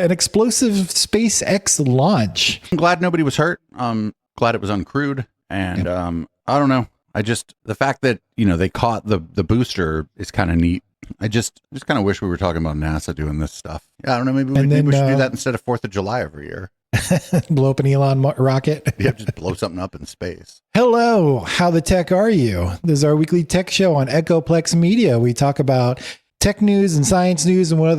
An explosive SpaceX launch. I'm glad nobody was hurt. Glad it was uncrewed. And I don't know. The fact that, they caught the booster is kind of neat. I just kind of wish we were talking about NASA doing this stuff. Yeah, I don't know. Maybe we should do that instead of 4th of July every year. Blow up an Elon rocket. Yeah, just blow something up in space. Hello, how the tech are you? This is our weekly tech show on Eplex Media. We talk about tech news and science news and what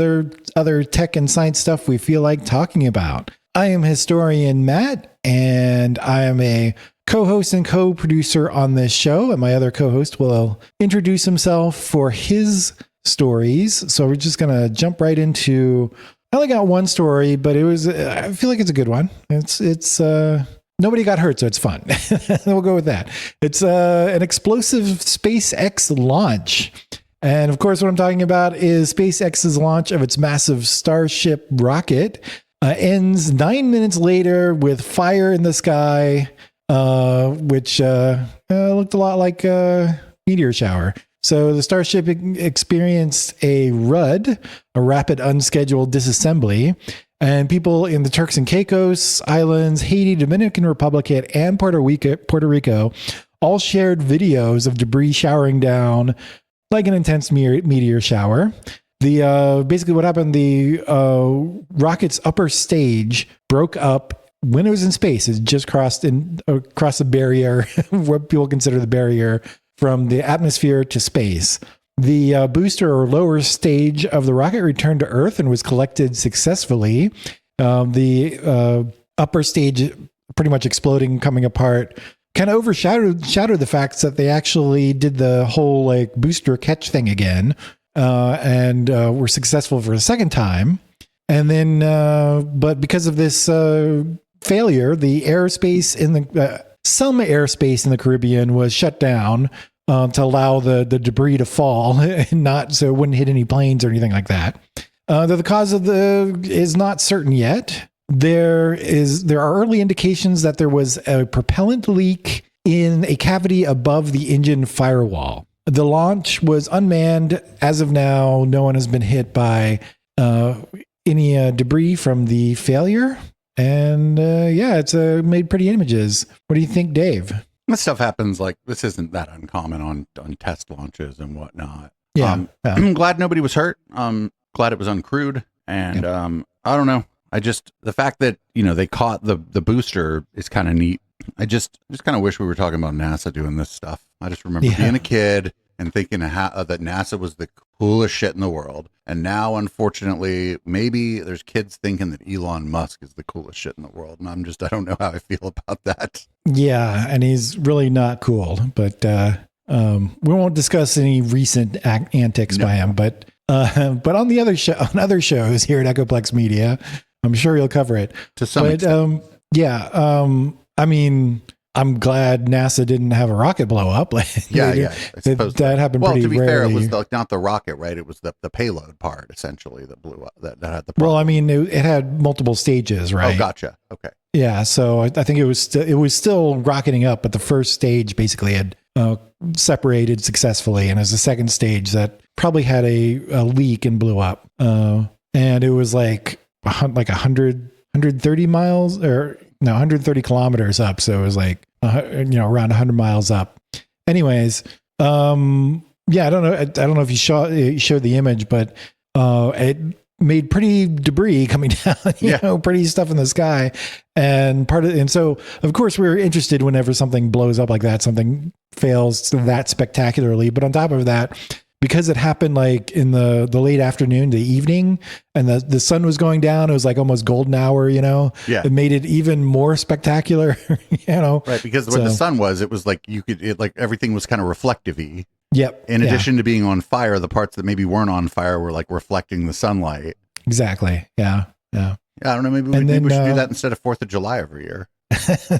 other tech and science stuff we feel like talking about. I am historian Matt, and I am a co-host and co-producer on this show. And my other co-host will introduce himself for his stories. So we're just going to jump right into, I only got one story, but I feel like it's a good one. It's nobody got hurt, so it's fun. We'll go with that. It's an explosive SpaceX launch. And of course, what I'm talking about is SpaceX's launch of its massive Starship rocket ends 9 minutes later with fire in the sky, which looked a lot like a meteor shower. So the Starship experienced a RUD, a rapid unscheduled disassembly, and people in the Turks and Caicos Islands, Haiti, Dominican Republic, and Puerto Rico all shared videos of debris showering down like an intense meteor shower. Basically what happened, the rocket's upper stage broke up when it was in space. It just crossed a barrier, what people consider the barrier from the atmosphere to space. The booster or lower stage of the rocket returned to Earth and was collected successfully. The upper stage pretty much exploding, coming apart, kind of overshadowed the fact that they actually did the whole booster catch thing again, and were successful for a second time. And then, but because of this failure, the airspace in some airspace in the Caribbean was shut down to allow the debris to fall, and so it wouldn't hit any planes or anything like that. The cause is not certain yet. There are early indications that there was a propellant leak in a cavity above the engine firewall. The launch was unmanned. As of now, no one has been hit by any debris from the failure. And it's made pretty images. What do you think, Dave? This stuff happens, this isn't that uncommon on test launches and whatnot. Yeah. I'm glad nobody was hurt. Glad it was uncrewed. And I don't know. The fact that, they caught the booster is kind of neat. I just kind of wish we were talking about NASA doing this stuff. I just remember being a kid and thinking that NASA was the coolest shit in the world. And now, unfortunately, maybe there's kids thinking that Elon Musk is the coolest shit in the world. And I don't know how I feel about that. Yeah, and he's really not cool. But we won't discuss any recent antics by him. But on the other on other shows here at Eplex Media, I'm sure you'll cover it. To some extent. I mean, I'm glad NASA didn't have a rocket blow up. That happened pretty rarely. Well, to be fair, it was not the rocket, right? It was the payload part, essentially, that blew up. That had the problem. Well, I mean, it had multiple stages, right? Oh, gotcha. Okay. Yeah, so I think it was still rocketing up, but the first stage basically had separated successfully, and as a second stage that probably had a leak and blew up. And it was like 130 miles or. No, 130 kilometers up. So it was around 100 miles up. Anyways, I don't know. I don't know if you showed the image, but it made pretty debris coming down, pretty stuff in the sky. And so of course we're interested whenever something blows up like that, something fails that spectacularly. But on top of that, because it happened in the late afternoon, the evening, and the sun was going down, it was almost golden hour, Yeah. It made it even more spectacular, Right, because where the sun was, it was everything was kind of reflective-y. Yep. In addition to being on fire, the parts that maybe weren't on fire were reflecting the sunlight. Exactly. Yeah. Yeah, I don't know. Maybe we should do that instead of 4th of July every year.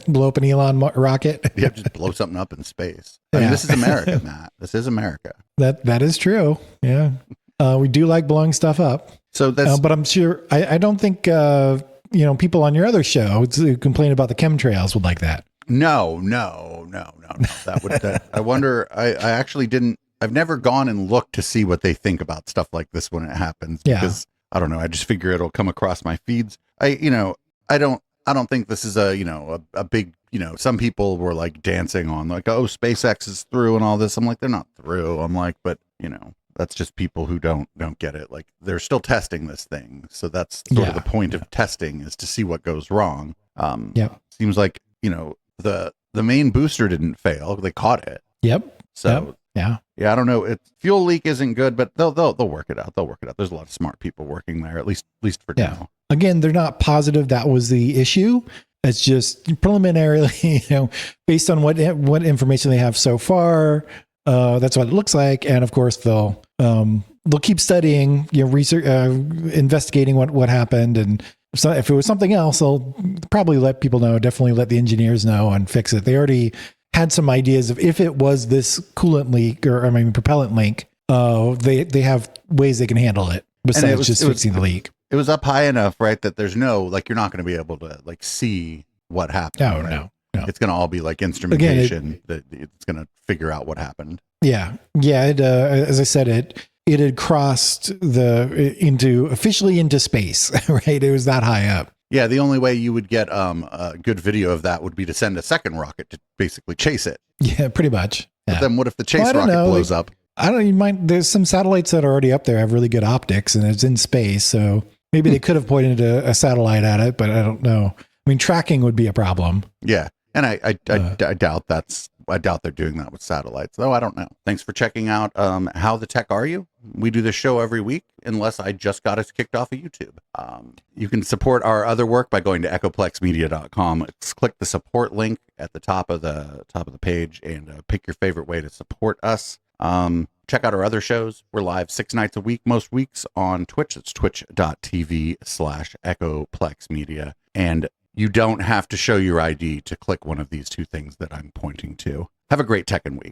Blow up an Elon rocket. Yeah, just blow something up in space. I mean, this is America, Matt. This is America. That is true. Yeah, we do like blowing stuff up. So that's. But I'm sure I don't think people on your other show who complain about the chemtrails would like that. No. That would. I wonder. I actually didn't. I've never gone and looked to see what they think about stuff like this when it happens. Because I don't know. I just figure it'll come across my feeds. I don't think this is a big, some people were like dancing on like, oh, SpaceX is through and all this. I'm like, they're not through. I'm like, but that's just people who don't get it. Like they're still testing this thing. So that's sort of the point of testing, is to see what goes wrong. Seems like, the main booster didn't fail. They caught it. Yep. So yeah, I don't know. Fuel leak isn't good, but they'll work it out. They'll work it out. There's a lot of smart people working there, at least for now. Again, they're not positive that was the issue. It's just preliminarily, based on what information they have so far. That's what it looks like, and of course they'll keep studying, research, investigating what happened, and so if it was something else, they'll probably let people know. Definitely let the engineers know and fix it. They already had some ideas of if it was this coolant leak propellant leak. They have ways they can handle it besides just fixing the leak. It was up high enough, right, that there's no, like, you're not going to be able to like see what happened. No, right? no. It's going to all be like instrumentation that it's going to figure out what happened. Yeah. As I said, it had crossed officially into space, right? It was that high up. Yeah, the only way you would get a good video of that would be to send a second rocket to basically chase it. Yeah, pretty much. Yeah. But then what if the chase rocket blows up? I don't even mind. There's some satellites that are already up there have really good optics, and it's in space, so maybe they could have pointed a satellite at it, but I don't know. I mean, tracking would be a problem. Yeah, and I doubt they're doing that with satellites, though. I don't know. Thanks for checking out How the Tech Are You? We do this show every week, unless I just got us kicked off of YouTube. You can support our other work by going to echoplexmedia.com. Click the support link at the top of the page and pick your favorite way to support us. Check out our other shows. We're live 6 nights a week, most weeks on Twitch. It's twitch.tv/echoplexmedia. And you don't have to show your ID to click one of these two things that I'm pointing to. Have a great Tekken week.